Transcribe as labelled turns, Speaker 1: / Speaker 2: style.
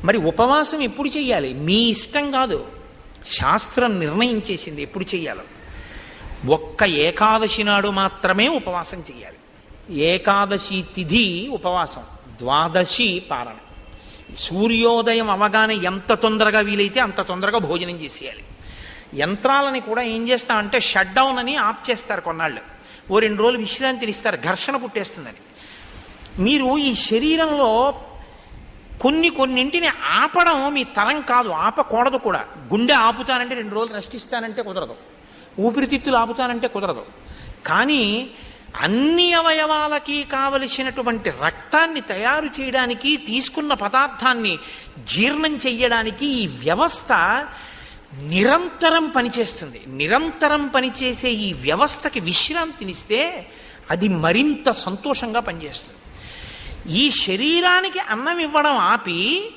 Speaker 1: మరి ఉపవాసం ఎప్పుడు చెయ్యాలి? మీ ఇష్టం కాదు, శాస్త్రం నిర్ణయం చేసింది ఎప్పుడు చెయ్యాలో. ఒక్క ఏకాదశి నాడు మాత్రమే ఉపవాసం చెయ్యాలి. ఏకాదశి తిథి ఉపవాసం, ద్వాదశి పారణ. సూర్యోదయం అవగానే ఎంత తొందరగా వీలైతే అంత తొందరగా భోజనం చేసేయాలి. యంత్రాలని కూడా ఏం చేస్తామంటే షట్ డౌన్ అని ఆఫ్ చేస్తారు కొన్నాళ్ళు, ఓ 2 రోజులు విశ్రాంతిని ఇస్తారు, ఘర్షణ పుట్టేస్తుందని. మీరు ఈ శరీరంలో కొన్నింటిని ఆపడం మీ తరం కాదు, ఆపకూడదు కూడా. గుండె ఆపుతానంటే 2 రోజులు రెస్ట్ ఇస్తానంటే కుదరదు, ఊపిరితిత్తులు ఆపుతానంటే కుదరదు. కానీ అన్ని అవయవాలకి కావలసినటువంటి రక్తాన్ని తయారు చేయడానికి, తీసుకున్న పదార్థాన్ని జీర్ణం చెయ్యడానికి ఈ వ్యవస్థ నిరంతరం పనిచేస్తుంది. నిరంతరం పనిచేసే ఈ వ్యవస్థకి విశ్రాంతినిస్తే అది మరింత సంతోషంగా పనిచేస్తుంది. ఈ శరీరానికి అన్నం ఇవ్వడం ఆపి